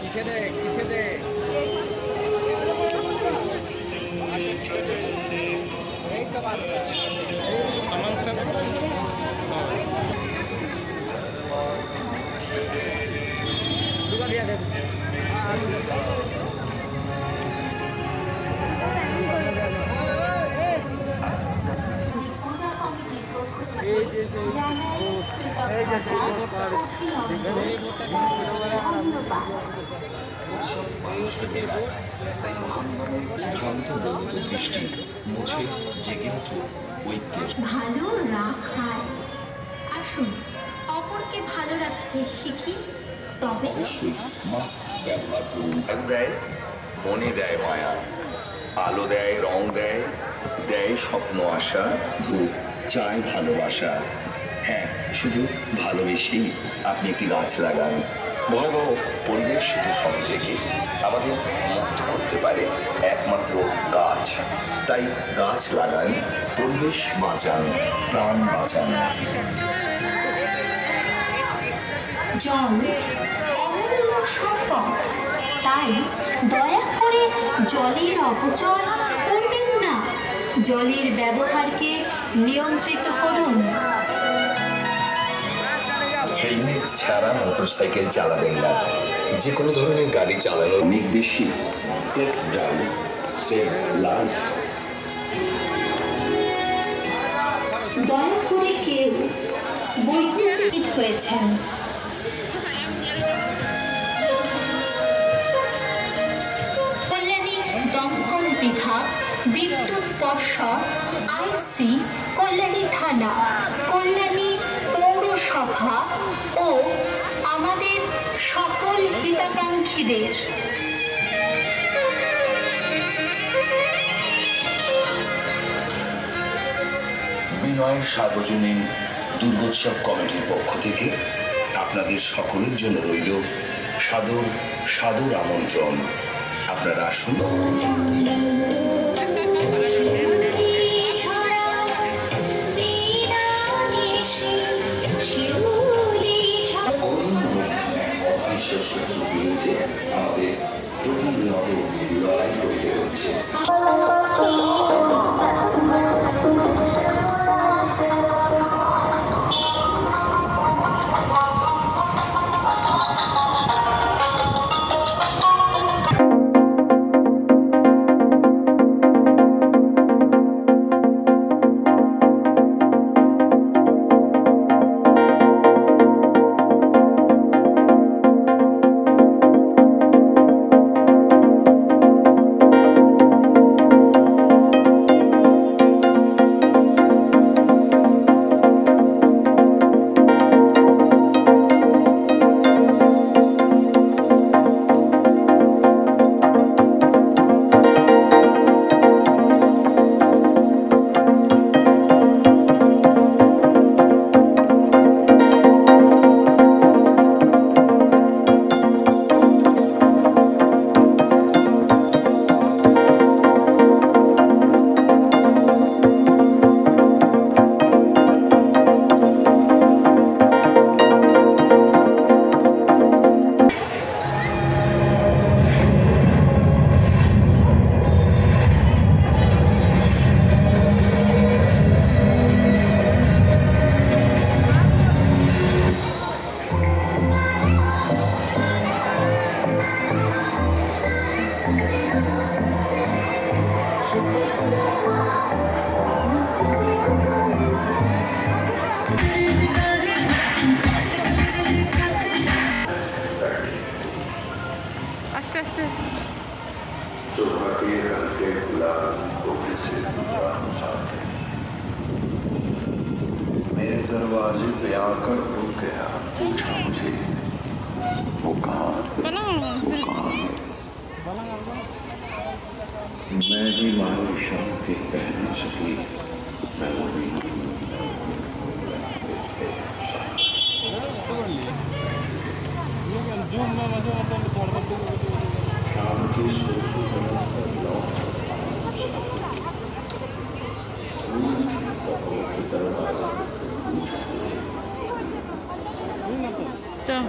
কিসে দে কিসে দে এই তো বাদ সামান সে দুটো দিয়া দে ভালো রাখায় আসুন অপরকে ভালো রাখতে শিখি, তবে অবশ্যই মাস্ক ব্যবহার করুন। দেয় মনে দেয় মায়া, আলো দেয়, রং দেয়, দেয় স্বপ্ন আশা, ধূপ চায় ভালোবাসা। হ্যাঁ, শুধু ভালোবেসেই আপনি একটি গাছ লাগান। ভয়াবহ পরিবেশ দূষণ থেকে আমাদের মুক্ত করতে পারে একমাত্র গাছ। তাই গাছ লাগান, পরিবেশ বাঁচান, প্রাণ বাঁচান। জল অমূল্য সম্পদ, তাই দয়া করে জলের অপচয় করবেন না, জলের ব্যবহারকে নিয়ন্ত্রিত করুন। হেলমেট ছাড়া মোটরসাইকেল চালাবেন না। যে কোনো ধরনের গাড়ি চালানো অনেক বেশি। Safe drive, safe life. দয়া করে কেউ বৈজ্ঞানিক হয়েছেন। কল্যাণী দমকল বিভাগ, বিদ্যুৎ পর্ষদ, আইসি, কল্যাণী থানা, কল্যাণী পৌরসভা ও আমাদের সকল হিতাকাঙ্ক্ষীদের বিনয়ের সার্বজনীন দুর্গোৎসব কমিটির পক্ষ থেকে আপনাদের সকলের জন্য রইল সাদর সাদর আমন্ত্রণ। আপনারা আসুন। শত্রুর বিরুদ্ধে আমাদের প্রতিনিয়ত লড়াই করতে হচ্ছে। मेरे दरवाजे पे आकर रुक गया, पूछा मुझे वो कहाँ है। मैं भी मारी शांति कह नहीं सकी, मैं वो भी शाम की सूरज তো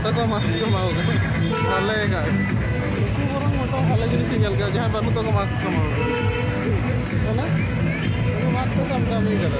Toko mask ko mau kan, boleh kan? Itu orang mau tahu hal jenis tinggal ke jangan baru toko mask ko mau, mana? Ini mask ko sama kami kan?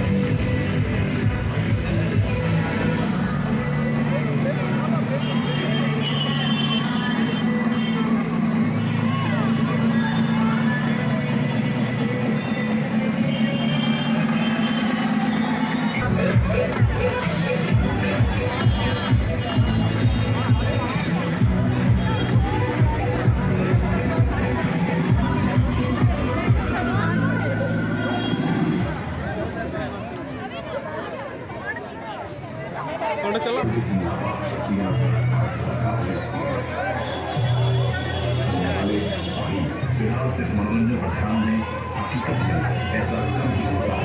Udah चलो फिलहाल सिर्फ मनोरंजन का ध्यान दें हकीकत में ऐसा कम ही होगा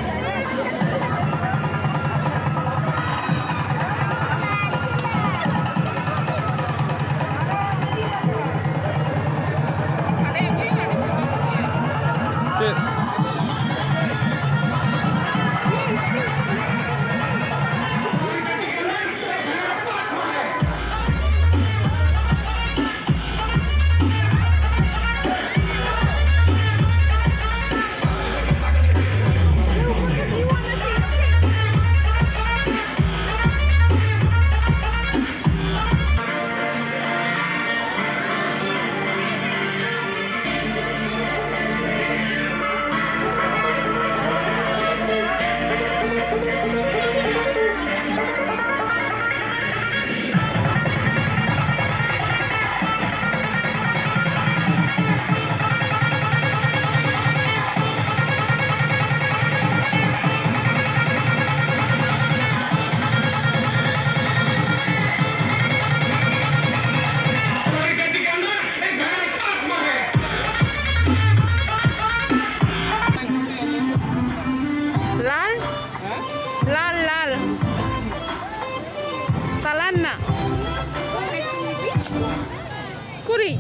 Kuri.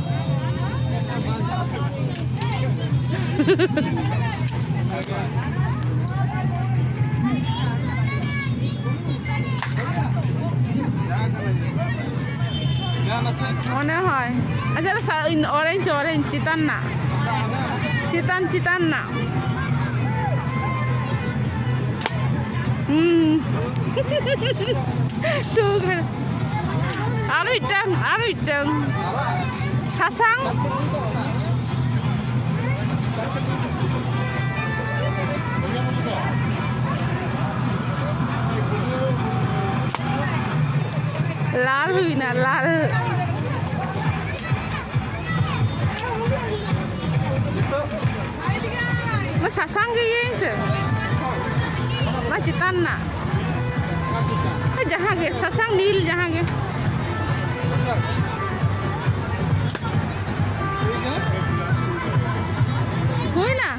মনে হয় আচ্ছা অরেঞ্জ অরেঞ্জ চিতান না চিতান চিতান না আরো ইটাং সাসাং লাল হই না লাল nó sasang gini sih nah citan nak jahan ge sasang nil jahan ge hui na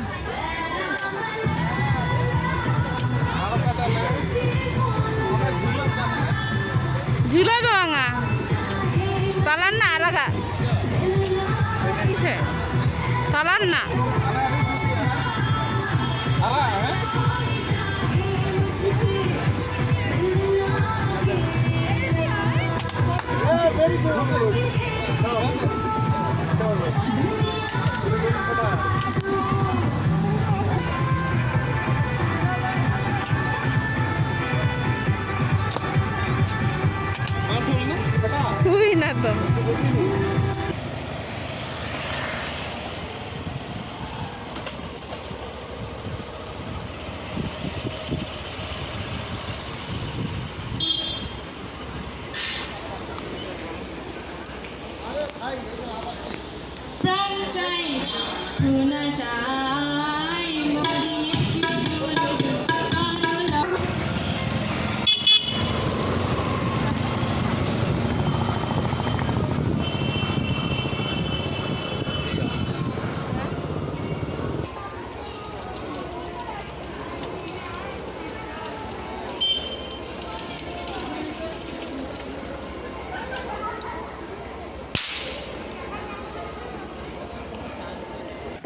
jula doang ah talan na alaga talan na very good. Hui na to.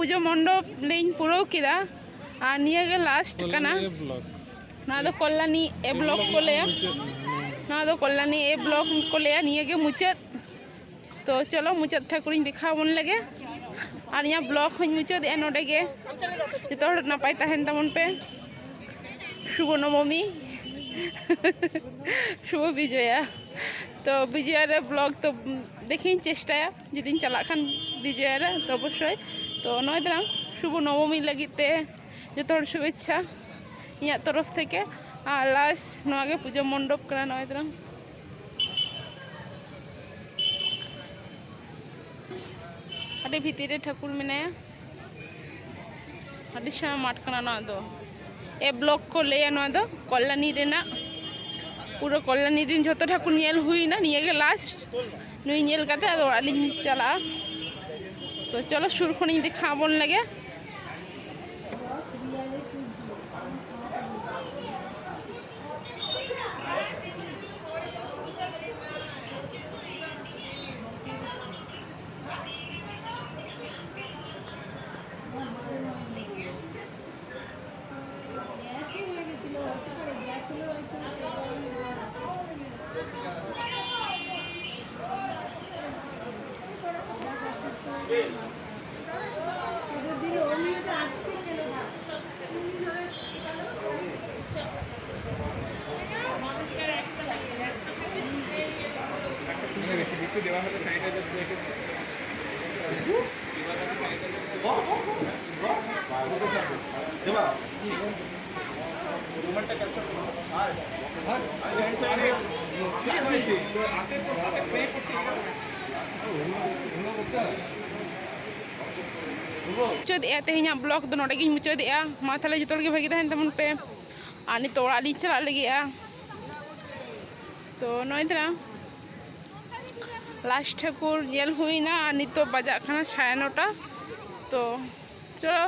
पुजो मंडप लिंग पुराव किदा और निया के लास्ट कना ब्लॉग ना दो कल्याणी ए ब्लॉक को लिया ना दो कल्याणी ए ब्लॉक को लिया निया के मुचाद तो चलो मुचाद ठाकुर दिखा बन लगे और यहाँ ब्लॉक हूँ मुचाद नोडे के जो नपाय तहन तमन पे शुभ नवमी शुभ विजया तो विजया रे ब्लॉग तो देखी चेष्टाया जुदी चला खान विजया रे तो अवश्य तो नय तरह शुभ नवमी लगिते जो शुभेच्छा ᱤᱧᱟᱹᱜ तरफ থেকে আর লাস্ট নয়াগে পুজো মণ্ডপ করা নয় तरह আরে ভিতরে ঠাকুর মেনায়া আরে সারা মাঠ কানা নয় দো এ ব্লক को लेया नय दो कल्याणी रेना पूरा कल्याणी दिन जो ठाकुर नेल हुई ना निये के लास्ट नुई नेल काते आदो अलिन चला तो चलो शुरू खनि दिखा बन लगे मुचाद तेहना ब्लॉग तो नोडे मुचाद मा ताले जो भागी तहन तमन पे और नित ओड़ा चला लगे तो नय तरह लास्ट ठाकुर नेल हुईना और नित बजा खाना 9:30 तो चलो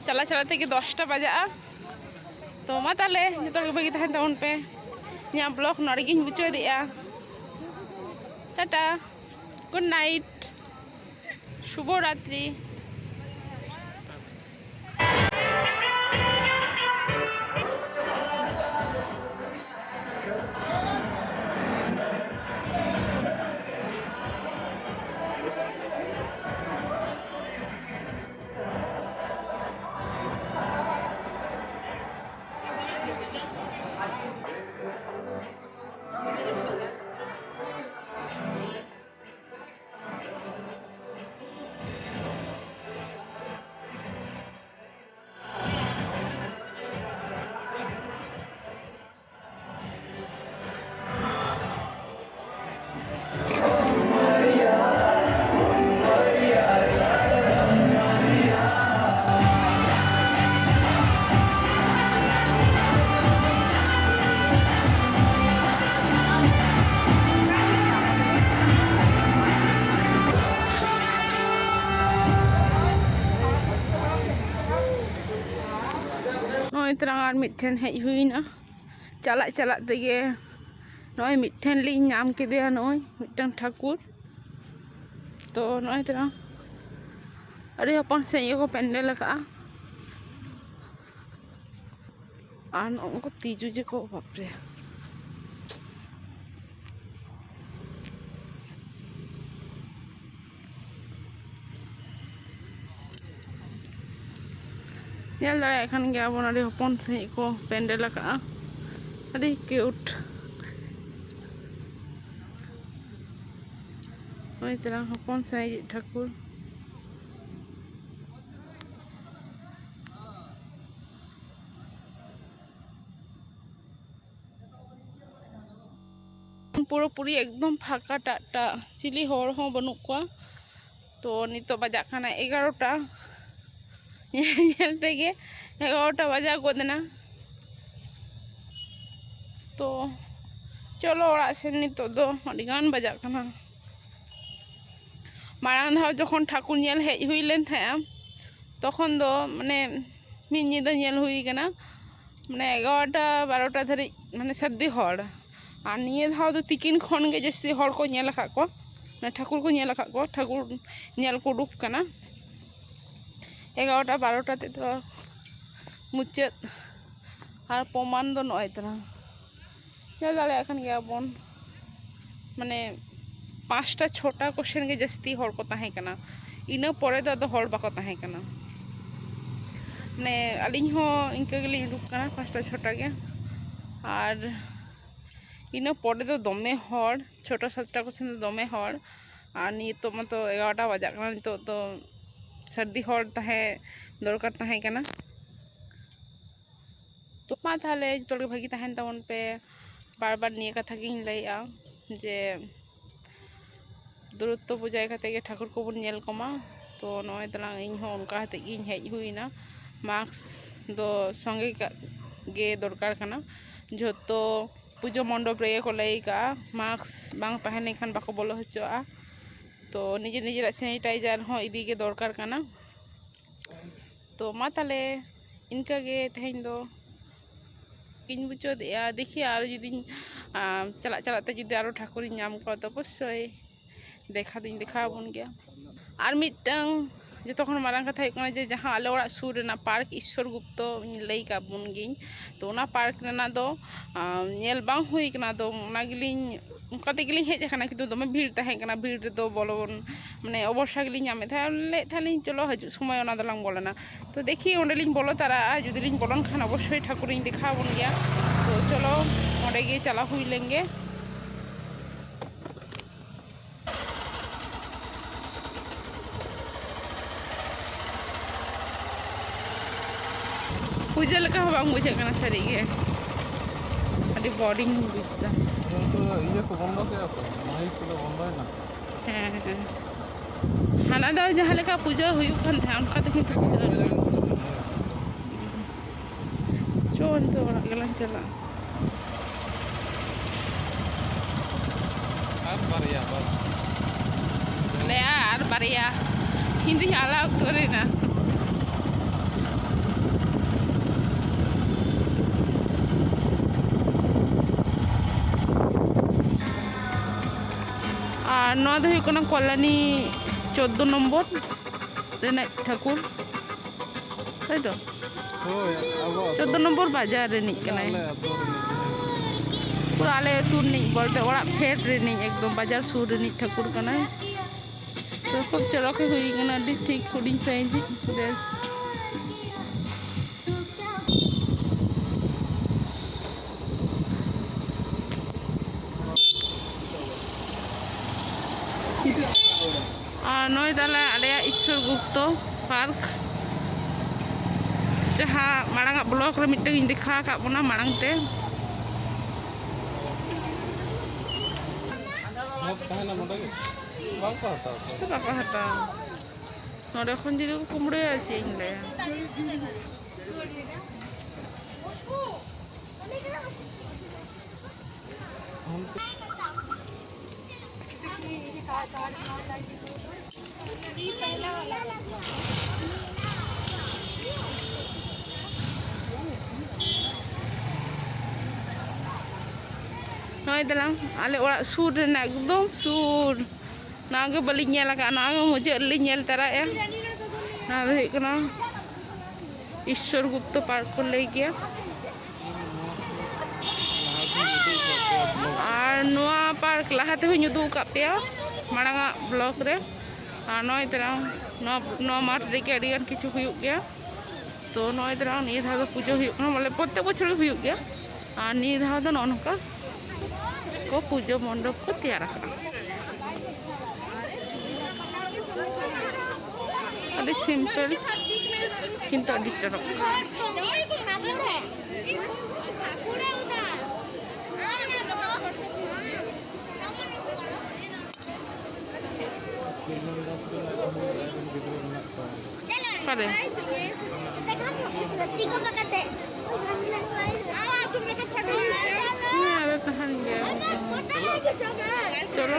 चला चला के 10टा बजा तो मा ताले जो भागी तहन तमन पे यहाँ ब्लॉग नोडे मुचाद टाटा गुड नाइट शुभ रात्रि तरह मिठन हेज हुईना चला चला तेगे नय मिठन लिंग नाम केदेया नय मिठन ठाकुर तो नय तरह अरे अपन से को पेंडल का और उनको तीजू जे को बापरे नेल दाड़े खान गे आबो अड़ी हपन सही को पेंडल का अड़ी क्यूट ओई तरह हपन सही ठाकुर पूरी एकदम फाका टाटा चिली हर हो बनू को तो नितो बजा खाना 11टा तेगे 11टा बजा गोदना तो चलो ओड़ा से नितो दो अडिगान बजा खाना मारांग धाव जखन ठाकुर नेल हेज हुई लेन थाया तखन दो माने मिद निदा नेल हुई कना माने 11टा 12टा धरि माने सर्दी हर और निये धाव दो तिकिन खन गे जस्ती हर को नेल आका को ठाकुर को नेल आका को ठाकुर नेल को उडुक कना 11टा 12टा ते तो मुचाद और प्रमाण दो नय तरह चल दाड़े खान गया बन माने 5टा 6टा क्वेश्चन के जस्ती हर को ताहे कना इना परे दो हर बाको ताहे कना ने अलिंग हो इनका गली उडुक कना 5टा 6टा के और इना परे दो दमे हर 6टा 7टा क्वेश्चन दो दमे हर और नितो मत 11टा बजा कना नितो तो सर्दी हर ताहे दरकार ताहे कना तो मा ताले जतोगे भागी ताहेन ताबन पे बार बार निये कथा गिन लैया जे दुर्गा पूजा खाते के ठाकुर को बन नेल कमा तो नय तलांग इन हो उनका हाते गिन हेज हुईना मास्क दो संगे गे दरकार कना जतो पूजा मंडप रे को लई का मास्क बांग ताहेन खान बाको बोलो हचोआ तो निजे निजे सैनिटाइजर हो इदी के दरकार कना तो मा ताले इनका गे तेहेन दो इन बुझो दिया देखिए और जुदी चला चलाते जुदी आरो ठाकुर नाम को तो अवश्य देखा दिन देखा बन गया और मिटंग जो मारंग कथा जे जहाँ आले ओड़ा सुर रेना पार्क ईश्वर गुप्त लई का बन गिन तो ना पार्क रेना दो नेल बांग हुई कना दो ना गिलिन उनका ते गिलिन हेज कना किंतु दमे भीड़ ताहे कना भीड़ रे दो बोलोन माने अवश्य गिलिन नामे था ले थालिन चलो हजु समय ओना दलांग बोलना तो देखिए ओंडेलिन बोलो तारा जुदी लिन बोलन खान अवश्य ठाकुर देखा बन गया तो चलो ओंडे गे चला हुई लेंगे पूजा लगा हो बांग बुझे कना सरी गे अभी बोर्डिंग बुझता तो ये को बंद के तो माइक को बंद है ना हाना दा जहाँ लेका पूजा हुई खान था उनका तो किंतु चोन तो गलन चला आप बारिया बस ले यार बारिया हिंदी हाला करे ना कल्याणी 14 नम्बर रेना ठाकुर ताई तो 14 नम्बर बाजार रे पूरा आले अतुर नहीं बोलते ओड़ा फेट रे नहीं एकदम बाजार सुर रे ठाकुर कना तो खूब चरके हुई कना दी ठीक हुडिंग साइज बेस नय दाला आले ईश्वर गुप्त पार्क जहाँ मारंग ब्लॉक रे मिटन देखा का बना मारंग ते ताहेना नोडे बाको हता नोडे खन दिरो कुमड़े आछे इनले नय दलांग आले ओड़ा सुर रेना एकदम सुर नागे बलि नेल का नागे मुझे लि नेल तराया ना दो हुई कना ईश्वर गुप्त पार्क को लई गया और नोआ पार्क लहाते हुई उदू का पेया मारंगा ब्लॉक रे और नय दलांग नो माठ रे के अडियान किछु हुई गया तो नय दलांग नि धा पूजा हुई कना बोले प्रत्येक बछर हुई गया और नि धा दो ननका को पूजा मंडप को तैयार करा अभी सिंपल किंतु अभी चलो करे चलो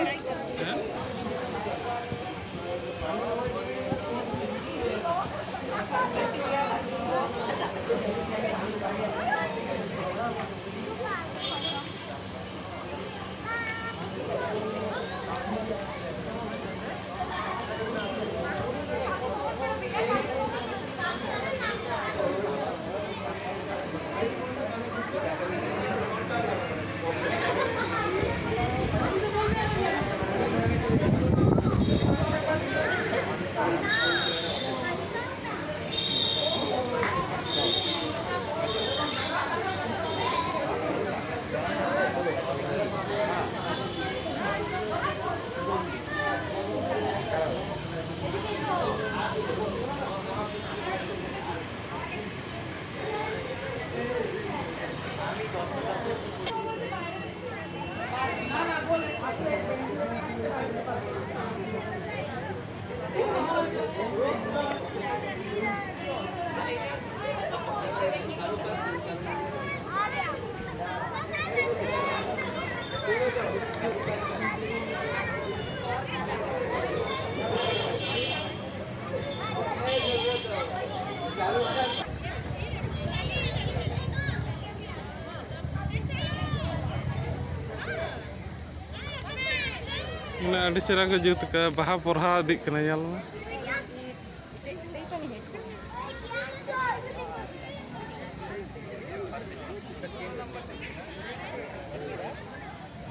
ᱟᱹᱰᱤ ᱪᱮᱦᱨᱟ ᱠᱚ ᱡᱩᱛ ᱠᱟᱜᱼᱟ ᱵᱟᱦᱟ ᱯᱚᱨᱦᱟ ᱤᱫᱤᱜ ᱠᱟᱱᱟ ᱧᱮᱞ ᱢᱮ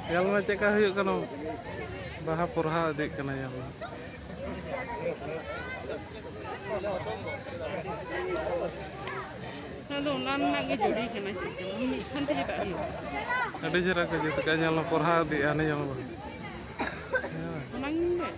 ᱧᱮᱞ ᱢᱮ ᱪᱮᱫᱠᱟ ᱦᱩᱭᱩᱜ ᱠᱟᱱᱟ ᱵᱟᱦᱟ ᱯᱚᱨᱦᱟ ᱤᱫᱤᱜ ᱠᱟᱱᱟ ᱧᱮᱞ ᱢᱮ ᱟᱫᱚ ᱚᱱᱟ ᱨᱮᱱᱟᱜ ᱜᱮ ᱡᱩᱲᱤ ᱠᱟᱱᱟ ᱪᱮᱫ ᱪᱚᱝ ᱢᱤᱫ ᱥᱟᱶ ᱛᱮ ᱪᱮᱫᱟᱜ ᱦᱩᱭᱩᱜᱼᱟ ᱟᱹᱰᱤ ᱪᱮᱦᱨᱟ ᱠᱚ ᱡᱩᱛ ᱠᱟᱜᱼᱟ ᱧᱮᱞ ᱢᱮ ᱯᱚᱨᱦᱟ ᱤᱫᱤᱜᱼᱟ ᱦᱟᱱᱮ ᱧᱮᱞ ᱢᱮ ᱚᱱᱟᱜᱤᱧ ᱞᱟᱹᱭ